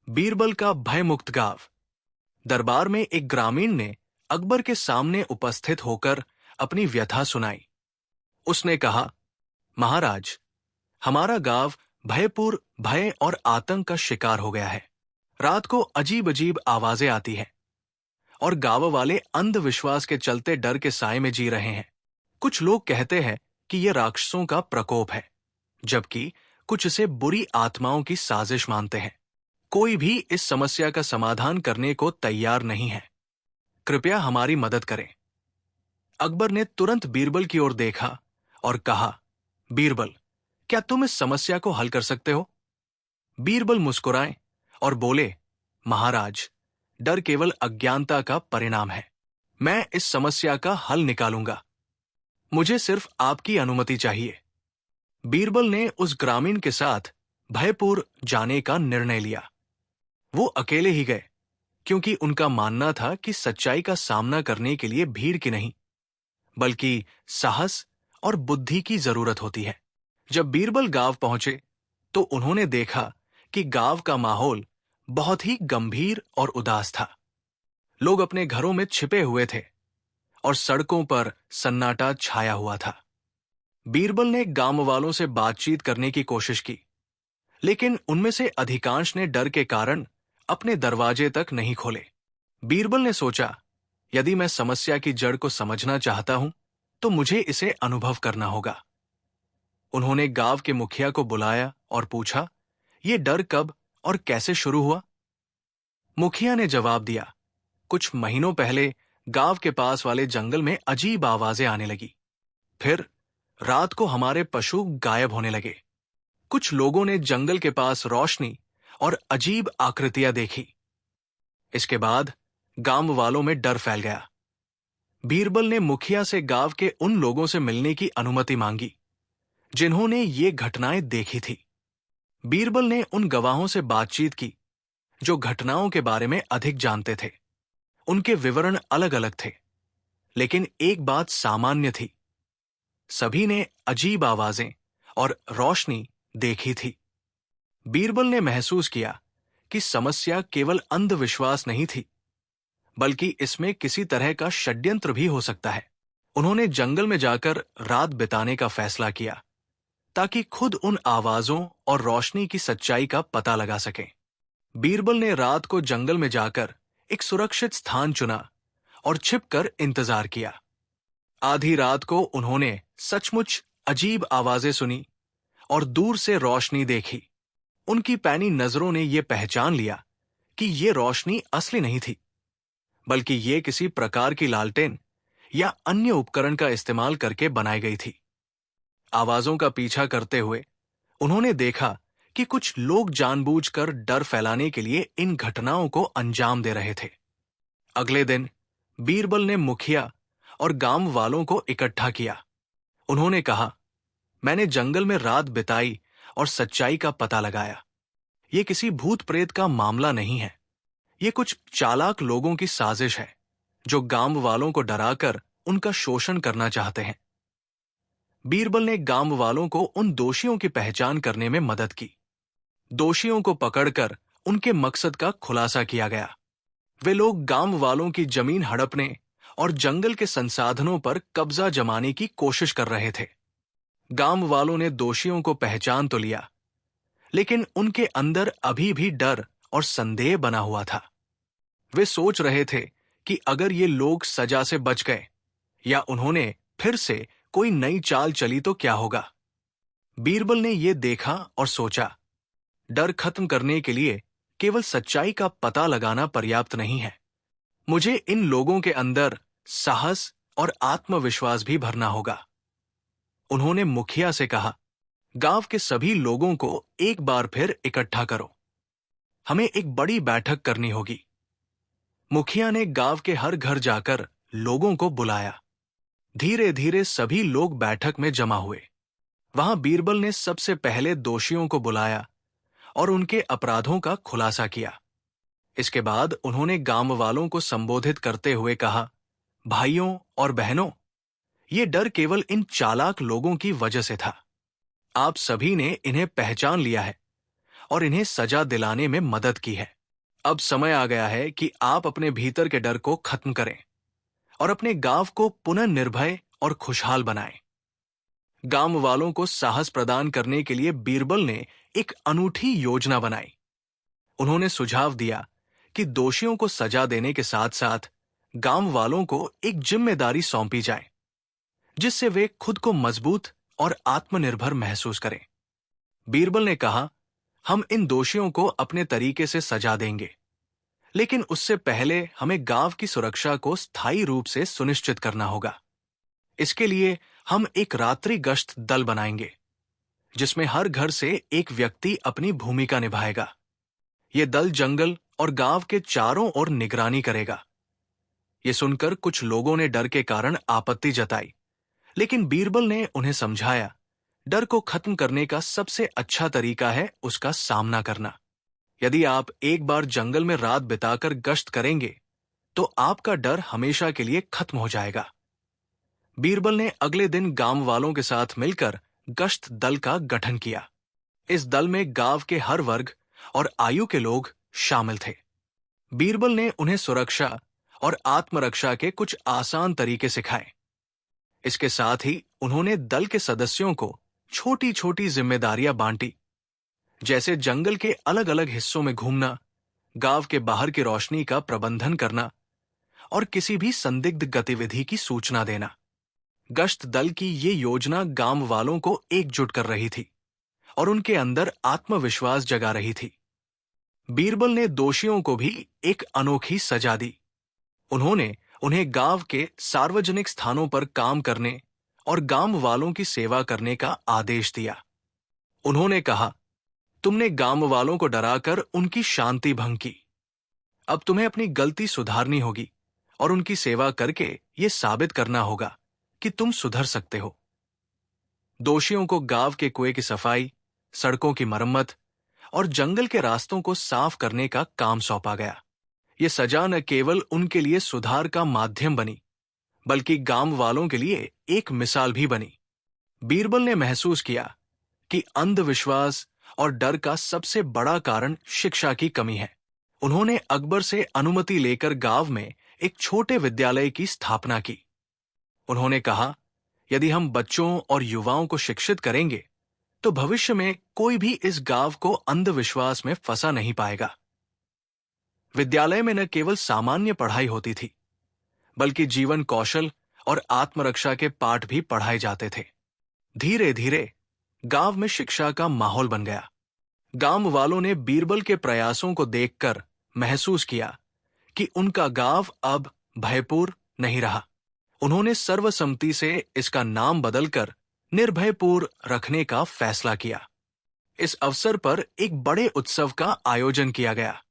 बीरबल का भयमुक्त गांव। दरबार में एक ग्रामीण ने अकबर के सामने उपस्थित होकर अपनी व्यथा सुनाई। उसने कहा, महाराज, हमारा गांव भय और आतंक का शिकार हो गया है। रात को अजीब अजीब आवाजें आती हैं और गांव वाले अंधविश्वास के चलते डर के साए में जी रहे हैं। कुछ लोग कहते हैं कि यह राक्षसों का प्रकोप है, जबकि कुछ इसे बुरी आत्माओं की साजिश मानते हैं। कोई भी इस समस्या का समाधान करने को तैयार नहीं है। कृपया हमारी मदद करें। अकबर ने तुरंत बीरबल की ओर देखा और कहा, बीरबल, क्या तुम इस समस्या को हल कर सकते हो? बीरबल मुस्कुराए और बोले, महाराज, डर केवल अज्ञानता का परिणाम है। मैं इस समस्या का हल निकालूंगा। मुझे सिर्फ आपकी अनुमति चाहिए। बीरबल ने उस ग्रामीण के साथ भयपुर जाने का निर्णय लिया। वो अकेले ही गए, क्योंकि उनका मानना था कि सच्चाई का सामना करने के लिए भीड़ की नहीं, बल्कि साहस और बुद्धि की जरूरत होती है। जब बीरबल गांव पहुंचे तो उन्होंने देखा कि गांव का माहौल बहुत ही गंभीर और उदास था। लोग अपने घरों में छिपे हुए थे और सड़कों पर सन्नाटा छाया हुआ था। बीरबल ने गांव वालों से बातचीत करने की कोशिश की, लेकिन उनमें से अधिकांश ने डर के कारण अपने दरवाजे तक नहीं खोले। बीरबल ने सोचा, यदि मैं समस्या की जड़ को समझना चाहता हूं तो मुझे इसे अनुभव करना होगा। उन्होंने गांव के मुखिया को बुलाया और पूछा, यह डर कब और कैसे शुरू हुआ? मुखिया ने जवाब दिया, कुछ महीनों पहले गांव के पास वाले जंगल में अजीब आवाजें आने लगी। फिर रात को हमारे पशु गायब होने लगे। कुछ लोगों ने जंगल के पास रोशनी और अजीब आकृतियां देखी। इसके बाद गांव वालों में डर फैल गया। बीरबल ने मुखिया से गांव के उन लोगों से मिलने की अनुमति मांगी जिन्होंने ये घटनाएं देखी थी। बीरबल ने उन गवाहों से बातचीत की जो घटनाओं के बारे में अधिक जानते थे। उनके विवरण अलग अलग थे, लेकिन एक बात सामान्य थी, सभी ने अजीब आवाजें और रोशनी देखी थी। बीरबल ने महसूस किया कि समस्या केवल अंधविश्वास नहीं थी, बल्कि इसमें किसी तरह का षड्यंत्र भी हो सकता है। उन्होंने जंगल में जाकर रात बिताने का फैसला किया ताकि खुद उन आवाजों और रोशनी की सच्चाई का पता लगा सकें। बीरबल ने रात को जंगल में जाकर एक सुरक्षित स्थान चुना और छिपकर इंतजार किया। आधी रात को उन्होंने सचमुच अजीब आवाजें सुनी और दूर से रोशनी देखी। उनकी पैनी नजरों ने यह पहचान लिया कि यह रोशनी असली नहीं थी, बल्कि यह किसी प्रकार की लालटेन या अन्य उपकरण का इस्तेमाल करके बनाई गई थी। आवाजों का पीछा करते हुए उन्होंने देखा कि कुछ लोग जानबूझकर डर फैलाने के लिए इन घटनाओं को अंजाम दे रहे थे। अगले दिन बीरबल ने मुखिया और गांव वालों को इकट्ठा किया। उन्होंने कहा, मैंने जंगल में रात बिताई और सच्चाई का पता लगाया। यह किसी भूत प्रेत का मामला नहीं है। यह कुछ चालाक लोगों की साजिश है जो गांव वालों को डराकर उनका शोषण करना चाहते हैं। बीरबल ने गांव वालों को उन दोषियों की पहचान करने में मदद की। दोषियों को पकड़कर उनके मकसद का खुलासा किया गया। वे लोग गांव वालों की जमीन हड़पने और जंगल के संसाधनों पर कब्जा जमाने की कोशिश कर रहे थे। गांव वालों ने दोषियों को पहचान तो लिया, लेकिन उनके अंदर अभी भी डर और संदेह बना हुआ था। वे सोच रहे थे कि अगर ये लोग सजा से बच गए या उन्होंने फिर से कोई नई चाल चली तो क्या होगा। बीरबल ने यह देखा और सोचा, डर खत्म करने के लिए केवल सच्चाई का पता लगाना पर्याप्त नहीं है। मुझे इन लोगों के अंदर साहस और आत्मविश्वास भी भरना होगा। उन्होंने मुखिया से कहा, गांव के सभी लोगों को एक बार फिर इकट्ठा करो। हमें एक बड़ी बैठक करनी होगी। मुखिया ने गांव के हर घर जाकर लोगों को बुलाया। धीरे धीरे सभी लोग बैठक में जमा हुए। वहां बीरबल ने सबसे पहले दोषियों को बुलाया और उनके अपराधों का खुलासा किया। इसके बाद उन्होंने गांव वालों को संबोधित करते हुए कहा, भाइयों और बहनों, ये डर केवल इन चालाक लोगों की वजह से था। आप सभी ने इन्हें पहचान लिया है और इन्हें सजा दिलाने में मदद की है। अब समय आ गया है कि आप अपने भीतर के डर को खत्म करें और अपने गांव को पुनः निर्भय और खुशहाल बनाएं। गांव वालों को साहस प्रदान करने के लिए बीरबल ने एक अनूठी योजना बनाई। उन्होंने सुझाव दिया कि दोषियों को सजा देने के साथ साथ गांव वालों को एक जिम्मेदारी सौंपी जाए, जिससे वे खुद को मजबूत और आत्मनिर्भर महसूस करें। बीरबल ने कहा, हम इन दोषियों को अपने तरीके से सजा देंगे, लेकिन उससे पहले हमें गांव की सुरक्षा को स्थायी रूप से सुनिश्चित करना होगा। इसके लिए हम एक रात्रि गश्त दल बनाएंगे, जिसमें हर घर से एक व्यक्ति अपनी भूमिका निभाएगा। ये दल जंगल और गांव के चारों ओर निगरानी करेगा। ये सुनकर कुछ लोगों ने डर के कारण आपत्ति जताई, लेकिन बीरबल ने उन्हें समझाया, डर को खत्म करने का सबसे अच्छा तरीका है उसका सामना करना। यदि आप एक बार जंगल में रात बिताकर गश्त करेंगे, तो आपका डर हमेशा के लिए खत्म हो जाएगा। बीरबल ने अगले दिन गांव वालों के साथ मिलकर गश्त दल का गठन किया। इस दल में गांव के हर वर्ग और आयु के लोग शामिल थे। बीरबल ने उन्हें सुरक्षा और आत्मरक्षा के कुछ आसान तरीके सिखाए। इसके साथ ही उन्होंने दल के सदस्यों को छोटी छोटी जिम्मेदारियां बांटी, जैसे जंगल के अलग अलग हिस्सों में घूमना, गांव के बाहर की रोशनी का प्रबंधन करना और किसी भी संदिग्ध गतिविधि की सूचना देना। गश्त दल की ये योजना गांव वालों को एकजुट कर रही थी और उनके अंदर आत्मविश्वास जगा रही थी। बीरबल ने दोषियों को भी एक अनोखी सजा दी। उन्होंने उन्हें गांव के सार्वजनिक स्थानों पर काम करने और गांव वालों की सेवा करने का आदेश दिया। उन्होंने कहा, तुमने गांव वालों को डराकर उनकी शांति भंग की। अब तुम्हें अपनी गलती सुधारनी होगी और उनकी सेवा करके ये साबित करना होगा कि तुम सुधर सकते हो। दोषियों को गांव के कुएं की सफाई, सड़कों की मरम्मत और जंगल के रास्तों को साफ करने का काम सौंपा गया। ये सजा न केवल उनके लिए सुधार का माध्यम बनी, बल्कि गांव वालों के लिए एक मिसाल भी बनी। बीरबल ने महसूस किया कि अंधविश्वास और डर का सबसे बड़ा कारण शिक्षा की कमी है। उन्होंने अकबर से अनुमति लेकर गांव में एक छोटे विद्यालय की स्थापना की। उन्होंने कहा, यदि हम बच्चों और युवाओं को शिक्षित करेंगे, तो भविष्य में कोई भी इस गांव को अंधविश्वास में फंसा नहीं पाएगा। विद्यालय में न केवल सामान्य पढ़ाई होती थी, बल्कि जीवन कौशल और आत्मरक्षा के पाठ भी पढ़ाए जाते थे। धीरे धीरे गांव में शिक्षा का माहौल बन गया। गांव वालों ने बीरबल के प्रयासों को देखकर महसूस किया कि उनका गांव अब भयपुर नहीं रहा। उन्होंने सर्वसम्मति से इसका नाम बदलकर निर्भयपुर रखने का फैसला किया। इस अवसर पर एक बड़े उत्सव का आयोजन किया गया।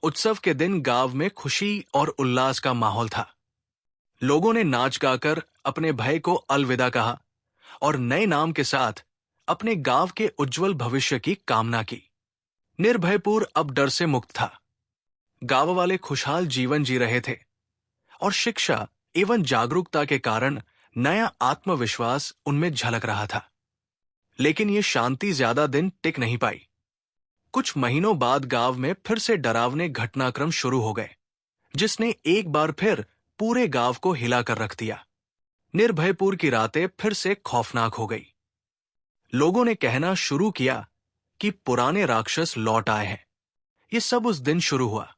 उत्सव के दिन गांव में खुशी और उल्लास का माहौल था। लोगों ने नाच गाकर अपने भय को अलविदा कहा और नए नाम के साथ अपने गांव के उज्जवल भविष्य की कामना की। निर्भयपुर अब डर से मुक्त था। गांव वाले खुशहाल जीवन जी रहे थे और शिक्षा एवं जागरूकता के कारण नया आत्मविश्वास उनमें झलक रहा था। लेकिन ये शांति ज्यादा दिन टिक नहीं पाई। कुछ महीनों बाद गांव में फिर से डरावने घटनाक्रम शुरू हो गए, जिसने एक बार फिर पूरे गांव को हिलाकर रख दिया। निर्भयपुर की रातें फिर से खौफनाक हो गई। लोगों ने कहना शुरू किया कि पुराने राक्षस लौट आए हैं। ये सब उस दिन शुरू हुआ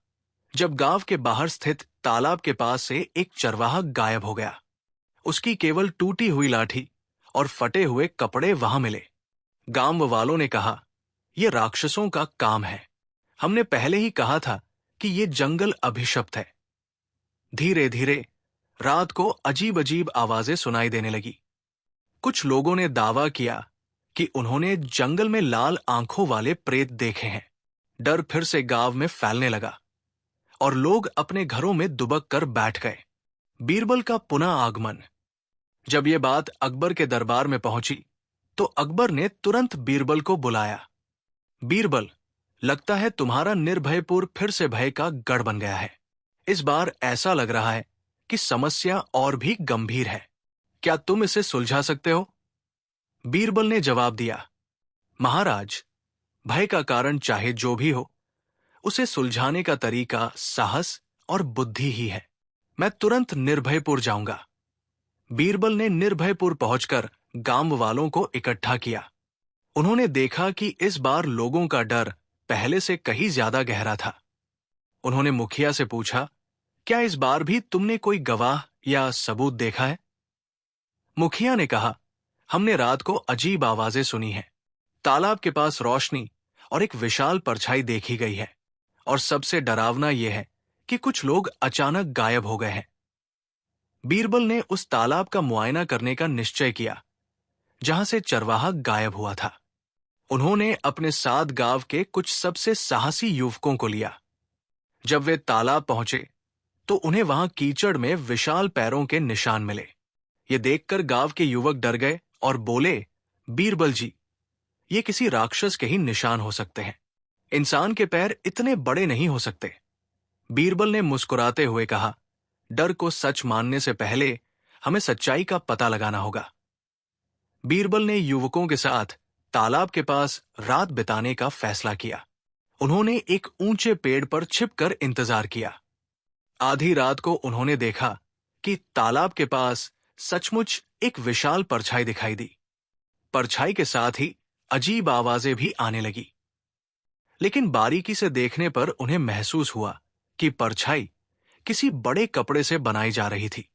जब गांव के बाहर स्थित तालाब के पास से एक चरवाहा गायब हो गया। उसकी केवल टूटी हुई लाठी और फटे हुए कपड़े वहां मिले। गांव वालों ने कहा, यह राक्षसों का काम है। हमने पहले ही कहा था कि ये जंगल अभिशप्त है। धीरे धीरे रात को अजीब अजीब आवाजें सुनाई देने लगी। कुछ लोगों ने दावा किया कि उन्होंने जंगल में लाल आंखों वाले प्रेत देखे हैं। डर फिर से गांव में फैलने लगा और लोग अपने घरों में दुबक कर बैठ गए। बीरबल का पुनः आगमन। जब यह बात अकबर के दरबार में पहुंची, तो अकबर ने तुरंत बीरबल को बुलाया। बीरबल, लगता है तुम्हारा निर्भयपुर फिर से भय का गढ़ बन गया है। इस बार ऐसा लग रहा है कि समस्या और भी गंभीर है। क्या तुम इसे सुलझा सकते हो? बीरबल ने जवाब दिया, महाराज, भय का कारण चाहे जो भी हो, उसे सुलझाने का तरीका साहस और बुद्धि ही है। मैं तुरंत निर्भयपुर जाऊंगा। बीरबल ने निर्भयपुर पहुंचकर गांव वालों को इकट्ठा किया। उन्होंने देखा कि इस बार लोगों का डर पहले से कहीं ज्यादा गहरा था। उन्होंने मुखिया से पूछा, क्या इस बार भी तुमने कोई गवाह या सबूत देखा है? मुखिया ने कहा, हमने रात को अजीब आवाजें सुनी हैं। तालाब के पास रोशनी और एक विशाल परछाई देखी गई है, और सबसे डरावना यह है कि कुछ लोग अचानक गायब हो गए हैं। बीरबल ने उस तालाब का मुआयना करने का निश्चय किया जहां से चरवाहा गायब हुआ था। उन्होंने अपने साथ गांव के कुछ सबसे साहसी युवकों को लिया। जब वे तालाब पहुंचे तो उन्हें वहां कीचड़ में विशाल पैरों के निशान मिले। ये देखकर गांव के युवक डर गए और बोले, बीरबल जी, ये किसी राक्षस के ही निशान हो सकते हैं। इंसान के पैर इतने बड़े नहीं हो सकते। बीरबल ने मुस्कुराते हुए कहा, डर को सच मानने से पहले हमें सच्चाई का पता लगाना होगा। बीरबल ने युवकों के साथ तालाब के पास रात बिताने का फैसला किया। उन्होंने एक ऊंचे पेड़ पर छिपकर इंतजार किया। आधी रात को उन्होंने देखा कि तालाब के पास सचमुच एक विशाल परछाई दिखाई दी। परछाई के साथ ही अजीब आवाजें भी आने लगी। लेकिन बारीकी से देखने पर उन्हें महसूस हुआ कि परछाई किसी बड़े कपड़े से बनाई जा रही थी।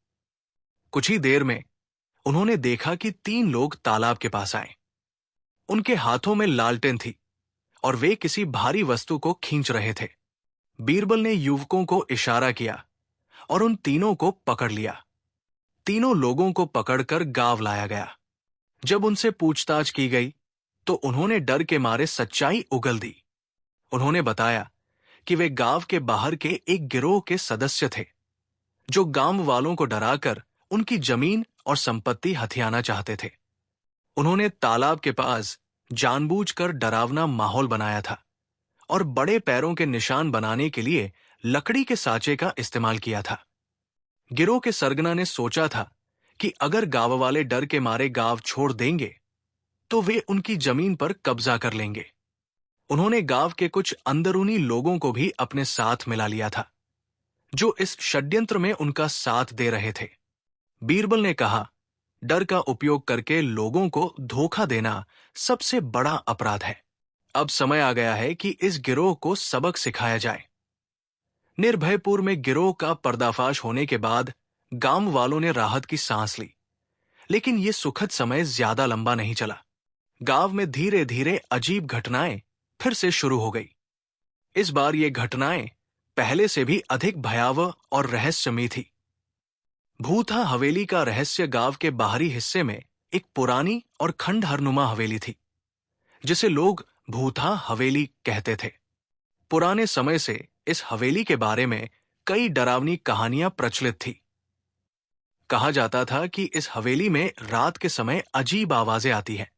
कुछ ही देर में उन्होंने देखा कि 3 लोग तालाब के पास आए। उनके हाथों में लालटेन थी और वे किसी भारी वस्तु को खींच रहे थे। बीरबल ने युवकों को इशारा किया और उन तीनों को पकड़ लिया। तीनों लोगों को पकड़कर गांव लाया गया। जब उनसे पूछताछ की गई तो उन्होंने डर के मारे सच्चाई उगल दी। उन्होंने बताया कि वे गांव के बाहर के एक गिरोह के सदस्य थे, जो गांव वालों को डराकर उनकी जमीन और संपत्ति हथियाना चाहते थे। उन्होंने तालाब के पास जानबूझकर डरावना माहौल बनाया था और बड़े पैरों के निशान बनाने के लिए लकड़ी के साँचे का इस्तेमाल किया था। गिरोह के सरगना ने सोचा था कि अगर गांव वाले डर के मारे गांव छोड़ देंगे तो वे उनकी जमीन पर कब्जा कर लेंगे। उन्होंने गांव के कुछ अंदरूनी लोगों को भी अपने साथ मिला लिया था, जो इस षड्यंत्र में उनका साथ दे रहे थे। बीरबल ने कहा, डर का उपयोग करके लोगों को धोखा देना सबसे बड़ा अपराध है। अब समय आ गया है कि इस गिरोह को सबक सिखाया जाए। निर्भयपुर में गिरोह का पर्दाफाश होने के बाद गांव वालों ने राहत की सांस ली। लेकिन यह सुखद समय ज्यादा लंबा नहीं चला। गांव में धीरे धीरे अजीब घटनाएं फिर से शुरू हो गई। इस बार ये घटनाएं पहले से भी अधिक भयावह और रहस्यमयी थी। भूथा हवेली का रहस्य गांव के बाहरी हिस्से में एक पुरानी और खंडहरनुमा हवेली थी, जिसे लोग भूथा हवेली कहते थे। पुराने समय से इस हवेली के बारे में कई डरावनी कहानियां प्रचलित थी। कहा जाता था कि इस हवेली में रात के समय अजीब आवाजें आती हैं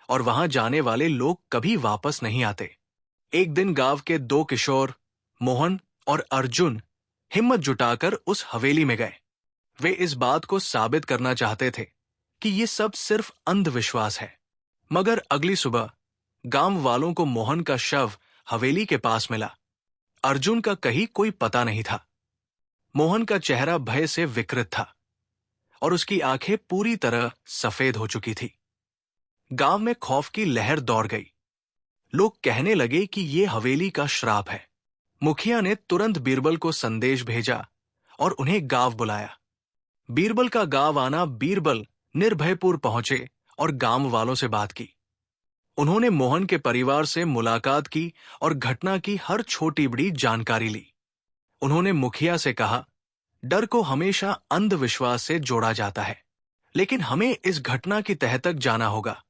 और वहां जाने वाले लोग कभी वापस नहीं आते। एक दिन गांव के 2 किशोर, मोहन और अर्जुन, हिम्मत जुटाकर उस हवेली में गए। वे इस बात को साबित करना चाहते थे कि ये सब सिर्फ अंधविश्वास है। मगर अगली सुबह गांव वालों को मोहन का शव हवेली के पास मिला। अर्जुन का कहीं कोई पता नहीं था। मोहन का चेहरा भय से विकृत था और उसकी आंखें पूरी तरह सफेद हो चुकी थी। गांव में खौफ की लहर दौड़ गई। लोग कहने लगे कि यह हवेली का श्राप है। मुखिया ने तुरंत बीरबल को संदेश भेजा और उन्हें गांव बुलाया। बीरबल का गांव आना, बीरबल निर्भयपुर पहुंचे और गांव वालों से बात की। उन्होंने मोहन के परिवार से मुलाकात की और घटना की हर छोटी बड़ी जानकारी ली। उन्होंने मुखिया से कहा, डर को हमेशा अंधविश्वास से जोड़ा जाता है, लेकिन हमें इस घटना की तह तक जाना होगा।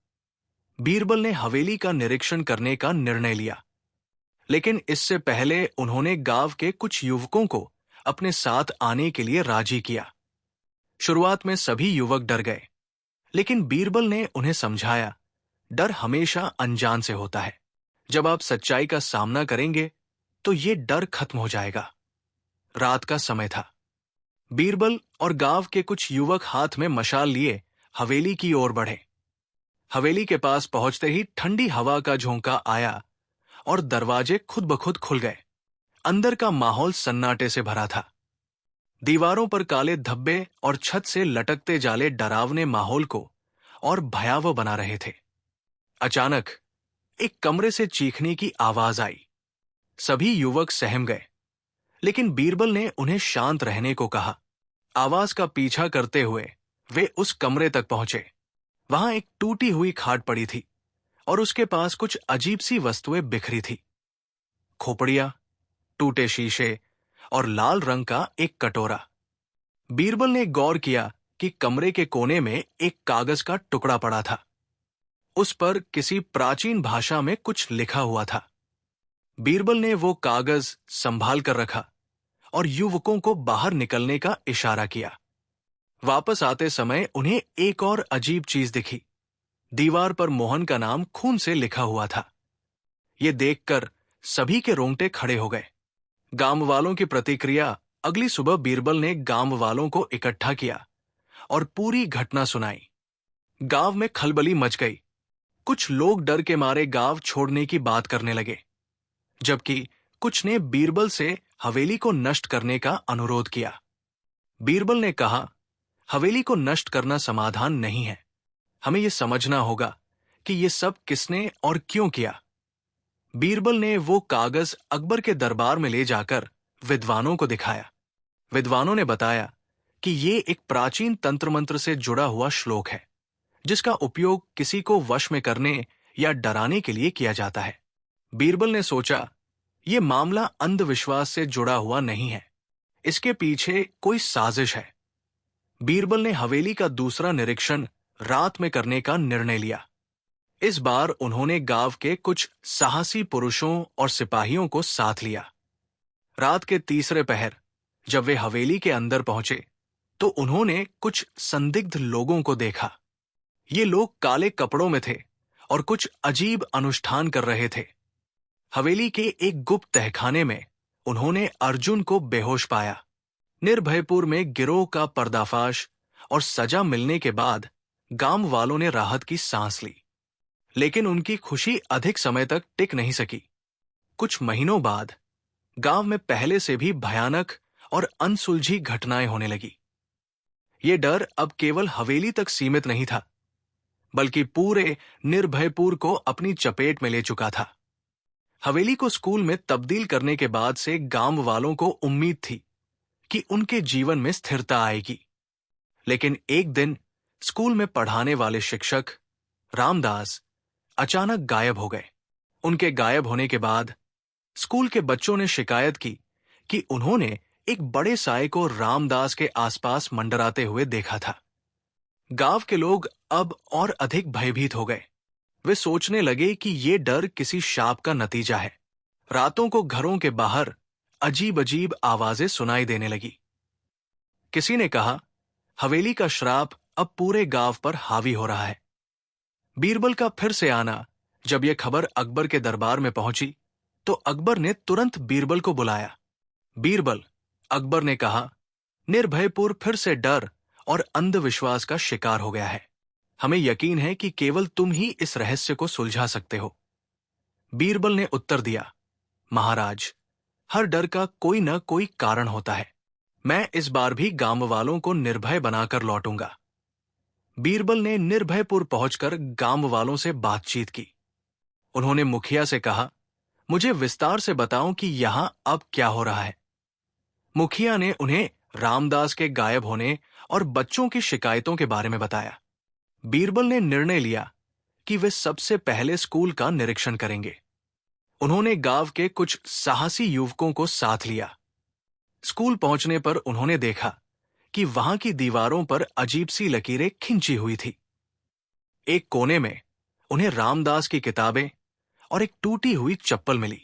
बीरबल ने हवेली का निरीक्षण करने का निर्णय लिया, लेकिन इससे पहले उन्होंने गांव के कुछ युवकों को अपने साथ आने के लिए राजी किया। शुरुआत में सभी युवक डर गए, लेकिन बीरबल ने उन्हें समझाया, डर हमेशा अनजान से होता है। जब आप सच्चाई का सामना करेंगे तो ये डर खत्म हो जाएगा। रात का समय था। बीरबल और गांव के कुछ युवक हाथ में मशाल लिए हवेली की ओर बढ़े। हवेली के पास पहुंचते ही ठंडी हवा का झोंका आया और दरवाजे खुद ब खुद खुल गए। अंदर का माहौल सन्नाटे से भरा था। दीवारों पर काले धब्बे और छत से लटकते जाले डरावने माहौल को और भयावह बना रहे थे। अचानक एक कमरे से चीखने की आवाज आई। सभी युवक सहम गए, लेकिन बीरबल ने उन्हें शांत रहने को कहा। आवाज का पीछा करते हुए वे उस कमरे तक पहुंचे। वहां एक टूटी हुई खाट पड़ी थी और उसके पास कुछ अजीब सी वस्तुएं बिखरी थी। खोपड़ियां, टूटे शीशे और लाल रंग का एक कटोरा। बीरबल ने गौर किया कि कमरे के कोने में एक कागज का टुकड़ा पड़ा था। उस पर किसी प्राचीन भाषा में कुछ लिखा हुआ था। बीरबल ने वो कागज संभाल कर रखा और युवकों को बाहर निकलने का इशारा किया। वापस आते समय उन्हें एक और अजीब चीज दिखी। दीवार पर मोहन का नाम खून से लिखा हुआ था। ये देखकर सभी के रोंगटे खड़े हो गए। गांव वालों की प्रतिक्रिया। अगली सुबह बीरबल ने गांव वालों को इकट्ठा किया और पूरी घटना सुनाई। गांव में खलबली मच गई। कुछ लोग डर के मारे गांव छोड़ने की बात करने लगे, जबकि कुछ ने बीरबल से हवेली को नष्ट करने का अनुरोध किया। बीरबल ने कहा, हवेली को नष्ट करना समाधान नहीं है। हमें यह समझना होगा कि यह सब किसने और क्यों किया। बीरबल ने वो कागज अकबर के दरबार में ले जाकर विद्वानों को दिखाया। विद्वानों ने बताया कि ये एक प्राचीन तंत्र मंत्र से जुड़ा हुआ श्लोक है, जिसका उपयोग किसी को वश में करने या डराने के लिए किया जाता है। बीरबल ने सोचा, ये मामला अंधविश्वास से जुड़ा हुआ नहीं है, इसके पीछे कोई साजिश है। बीरबल ने हवेली का दूसरा निरीक्षण रात में करने का निर्णय लिया। इस बार उन्होंने गांव के कुछ साहसी पुरुषों और सिपाहियों को साथ लिया। रात के तीसरे पहर जब वे हवेली के अंदर पहुंचे तो उन्होंने कुछ संदिग्ध लोगों को देखा। ये लोग काले कपड़ों में थे और कुछ अजीब अनुष्ठान कर रहे थे। हवेली के एक गुप्त तहखाने में उन्होंने अर्जुन को बेहोश पाया। निर्भयपुर में गिरोह का पर्दाफाश और सजा मिलने के बाद गांव वालों ने राहत की सांस ली, लेकिन उनकी खुशी अधिक समय तक टिक नहीं सकी। कुछ महीनों बाद गांव में पहले से भी भयानक और अनसुलझी घटनाएं होने लगी। ये डर अब केवल हवेली तक सीमित नहीं था, बल्कि पूरे निर्भयपुर को अपनी चपेट में ले चुका था। हवेली को स्कूल में तब्दील करने के बाद से गांव वालों को उम्मीद थी कि उनके जीवन में स्थिरता आएगी, लेकिन एक दिन स्कूल में पढ़ाने वाले शिक्षक रामदास अचानक गायब हो गए। उनके गायब होने के बाद स्कूल के बच्चों ने शिकायत की कि उन्होंने एक बड़े साए को रामदास के आसपास मंडराते हुए देखा था। गांव के लोग अब और अधिक भयभीत हो गए। वे सोचने लगे कि ये डर किसी शाप का नतीजा है। रातों को घरों के बाहर अजीब अजीब आवाजें सुनाई देने लगी। किसी ने कहा, हवेली का श्राप अब पूरे गांव पर हावी हो रहा है। बीरबल का फिर से आना जब यह खबर अकबर के दरबार में पहुंची तो अकबर ने तुरंत बीरबल को बुलाया। बीरबल, अकबर ने कहा, निर्भयपुर फिर से डर और अंधविश्वास का शिकार हो गया है। हमें यकीन है कि केवल तुम ही इस रहस्य को सुलझा सकते हो। बीरबल ने उत्तर दिया, महाराज, हर डर का कोई न कोई कारण होता है। मैं इस बार भी गांव वालों को निर्भय बनाकर लौटूंगा। बीरबल ने निर्भयपुर पहुंचकर गांव वालों से बातचीत की। उन्होंने मुखिया से कहा, मुझे विस्तार से बताओ कि यहां अब क्या हो रहा है। मुखिया ने उन्हें रामदास के गायब होने और बच्चों की शिकायतों के बारे में बताया। बीरबल ने निर्णय लिया कि वे सबसे पहले स्कूल का निरीक्षण करेंगे। उन्होंने गांव के कुछ साहसी युवकों को साथ लिया। स्कूल पहुंचने पर उन्होंने देखा कि वहां की दीवारों पर अजीब सी लकीरें खिंची हुई थी। एक कोने में उन्हें रामदास की किताबें और एक टूटी हुई चप्पल मिली।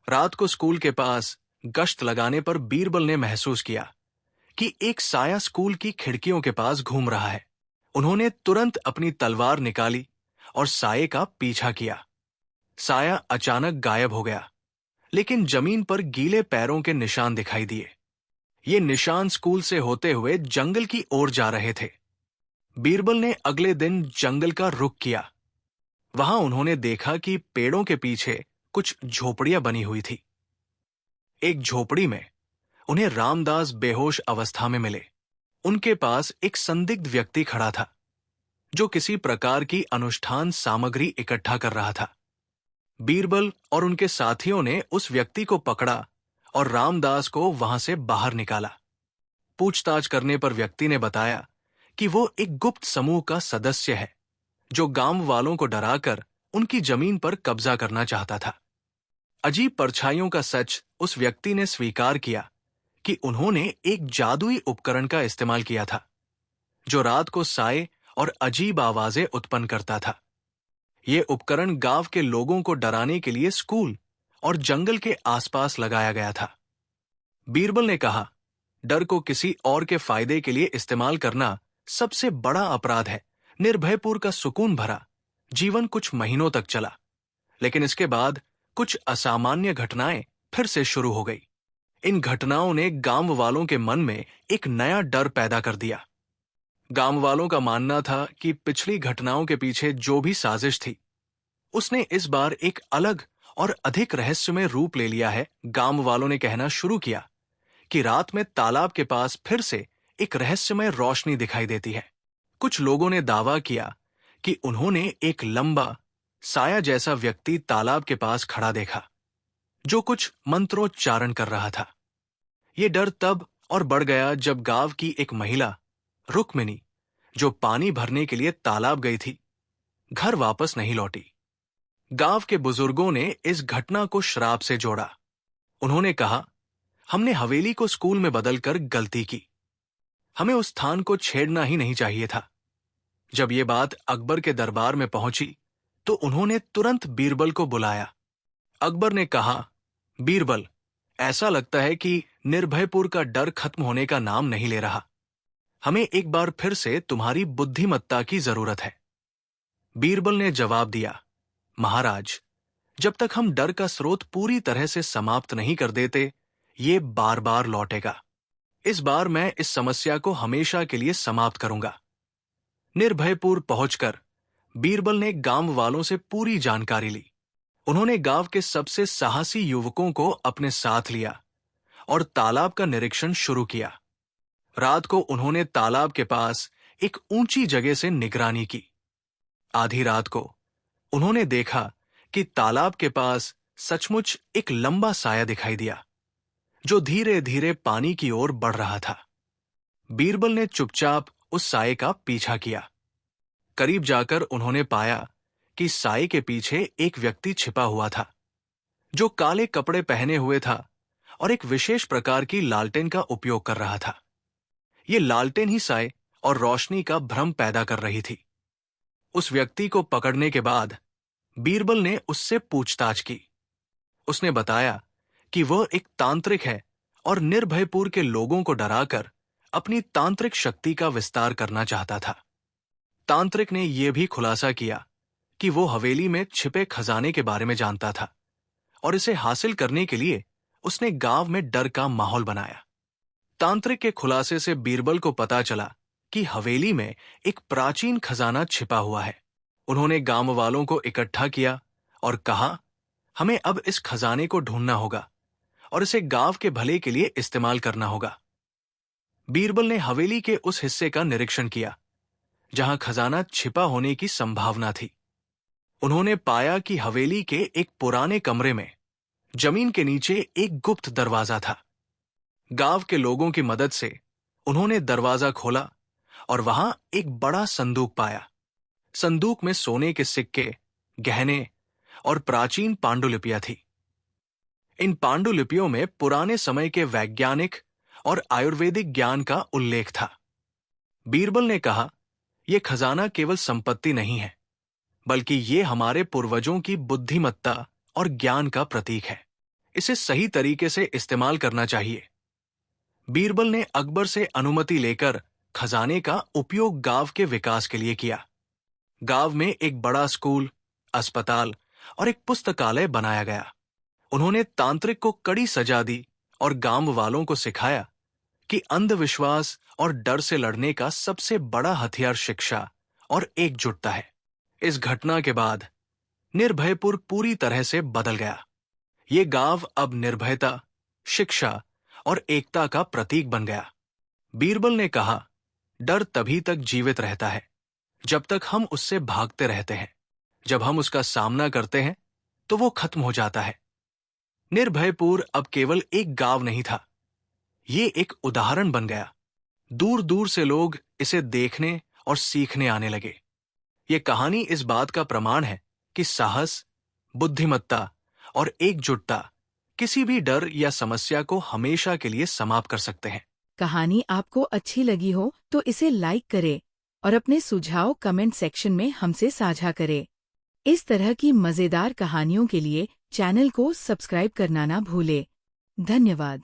रात को स्कूल के पास गश्त लगाने पर बीरबल ने महसूस किया कि एक साया स्कूल की खिड़कियों के पास घूम रहा है। उन्होंने तुरंत अपनी तलवार निकाली और साये का पीछा किया। साया अचानक गायब हो गया, लेकिन जमीन पर गीले पैरों के निशान दिखाई दिए। ये निशान स्कूल से होते हुए जंगल की ओर जा रहे थे। बीरबल ने अगले दिन जंगल का रुख किया। वहां उन्होंने देखा कि पेड़ों के पीछे कुछ झोपड़ियां बनी हुई थी। एक झोपड़ी में उन्हें रामदास बेहोश अवस्था में मिले। उनके पास एक संदिग्ध व्यक्ति खड़ा था जो किसी प्रकार की अनुष्ठान सामग्री इकट्ठा कर रहा था। बीरबल और उनके साथियों ने उस व्यक्ति को पकड़ा और रामदास को वहां से बाहर निकाला। पूछताछ करने पर व्यक्ति ने बताया कि वो एक गुप्त समूह का सदस्य है जो गांव वालों को डराकर उनकी जमीन पर कब्जा करना चाहता था। अजीब परछाइयों का सच उस व्यक्ति ने स्वीकार किया कि उन्होंने एक जादुई उपकरण का इस्तेमाल किया था जो रात को साए और अजीब आवाजें उत्पन्न करता था। यह उपकरण गांव के लोगों को डराने के लिए स्कूल और जंगल के आसपास लगाया गया था। बीरबल ने कहा, डर को किसी और के फायदे के लिए इस्तेमाल करना सबसे बड़ा अपराध है। निर्भयपुर का सुकून भरा जीवन कुछ महीनों तक चला, लेकिन इसके बाद कुछ असामान्य घटनाएं फिर से शुरू हो गई। इन घटनाओं ने गांव वालों के मन में एक नया डर पैदा कर दिया। गांव वालों का मानना था कि पिछली घटनाओं के पीछे जो भी साजिश थी, उसने इस बार एक अलग और अधिक रहस्यमय रूप ले लिया है। गांव वालों ने कहना शुरू किया कि रात में तालाब के पास फिर से एक रहस्यमय रोशनी दिखाई देती है। कुछ लोगों ने दावा किया कि उन्होंने एक लंबा साया जैसा व्यक्ति तालाब के पास खड़ा देखा जो कुछ मंत्रोच्चारण कर रहा था। यह डर तब और बढ़ गया जब गांव की एक महिला रुक्मिणी, जो पानी भरने के लिए तालाब गई थी, घर वापस नहीं लौटी। गांव के बुजुर्गों ने इस घटना को श्राप से जोड़ा। उन्होंने कहा, हमने हवेली को स्कूल में बदलकर गलती की। हमें उस स्थान को छेड़ना ही नहीं चाहिए था। जब यह बात अकबर के दरबार में पहुंची तो उन्होंने तुरंत बीरबल को बुलाया। अकबर ने कहा, बीरबल, ऐसा लगता है कि निर्भयपुर का डर खत्म होने का नाम नहीं ले रहा। हमें एक बार फिर से तुम्हारी बुद्धिमत्ता की जरूरत है। बीरबल ने जवाब दिया, महाराज, जब तक हम डर का स्रोत पूरी तरह से समाप्त नहीं कर देते, ये बार बार लौटेगा। इस बार मैं इस समस्या को हमेशा के लिए समाप्त करूंगा। निर्भयपुर पहुंचकर बीरबल ने गांव वालों से पूरी जानकारी ली। उन्होंने गांव के सबसे साहसी युवकों को अपने साथ लिया और तालाब का निरीक्षण शुरू किया। रात को उन्होंने तालाब के पास एक ऊंची जगह से निगरानी की। आधी रात को उन्होंने देखा कि तालाब के पास सचमुच एक लंबा साया दिखाई दिया जो धीरे धीरे पानी की ओर बढ़ रहा था। बीरबल ने चुपचाप उस साये का पीछा किया। करीब जाकर उन्होंने पाया कि साये के पीछे एक व्यक्ति छिपा हुआ था जो काले कपड़े पहने हुए था और एक विशेष प्रकार की लालटेन का उपयोग कर रहा था। ये लालटेन ही साये और रोशनी का भ्रम पैदा कर रही थी। उस व्यक्ति को पकड़ने के बाद बीरबल ने उससे पूछताछ की। उसने बताया कि वह एक तांत्रिक है और निर्भयपुर के लोगों को डराकर अपनी तांत्रिक शक्ति का विस्तार करना चाहता था। तांत्रिक ने यह भी खुलासा किया कि वो हवेली में छिपे खजाने के बारे में जानता था और इसे हासिल करने के लिए उसने गांव में डर का माहौल बनाया। तांत्रिक के खुलासे से बीरबल को पता चला कि हवेली में एक प्राचीन खजाना छिपा हुआ है। उन्होंने गांव वालों को इकट्ठा किया और कहा, हमें अब इस खजाने को ढूंढना होगा और इसे गांव के भले के लिए इस्तेमाल करना होगा। बीरबल ने हवेली के उस हिस्से का निरीक्षण किया जहां खजाना छिपा होने की संभावना थी। उन्होंने पाया कि हवेली के एक पुराने कमरे में जमीन के नीचे एक गुप्त दरवाजा था। गांव के लोगों की मदद से उन्होंने दरवाजा खोला और वहां एक बड़ा संदूक पाया। संदूक में सोने के सिक्के, गहने और प्राचीन पांडुलिपियां थी। इन पांडुलिपियों में पुराने समय के वैज्ञानिक और आयुर्वेदिक ज्ञान का उल्लेख था। बीरबल ने कहा, यह खजाना केवल संपत्ति नहीं है, बल्कि ये हमारे पूर्वजों की बुद्धिमत्ता और ज्ञान का प्रतीक है। इसे सही तरीके से इस्तेमाल करना चाहिए। बीरबल ने अकबर से अनुमति लेकर खजाने का उपयोग गांव के विकास के लिए किया। गांव में एक बड़ा स्कूल, अस्पताल और एक पुस्तकालय बनाया गया। उन्होंने तांत्रिक को कड़ी सजा दी और गांव वालों को सिखाया कि अंधविश्वास और डर से लड़ने का सबसे बड़ा हथियार शिक्षा और एकजुटता है। इस घटना के बाद निर्भयपुर पूरी तरह से बदल गया। ये गांव अब निर्भयता, शिक्षा और एकता का प्रतीक बन गया। बीरबल ने कहा, डर तभी तक जीवित रहता है जब तक हम उससे भागते रहते हैं। जब हम उसका सामना करते हैं तो वो खत्म हो जाता है। निर्भयपुर अब केवल एक गांव नहीं था, ये एक उदाहरण बन गया। दूर दूर से लोग इसे देखने और सीखने आने लगे। ये कहानी इस बात का प्रमाण है कि साहस, बुद्धिमत्ता और एकजुटता किसी भी डर या समस्या को हमेशा के लिए समाप्त कर सकते हैं। कहानी आपको अच्छी लगी हो तो इसे लाइक करें और अपने सुझाव कमेंट सेक्शन में हमसे साझा करें। इस तरह की मजेदार कहानियों के लिए चैनल को सब्सक्राइब करना ना भूलें। धन्यवाद।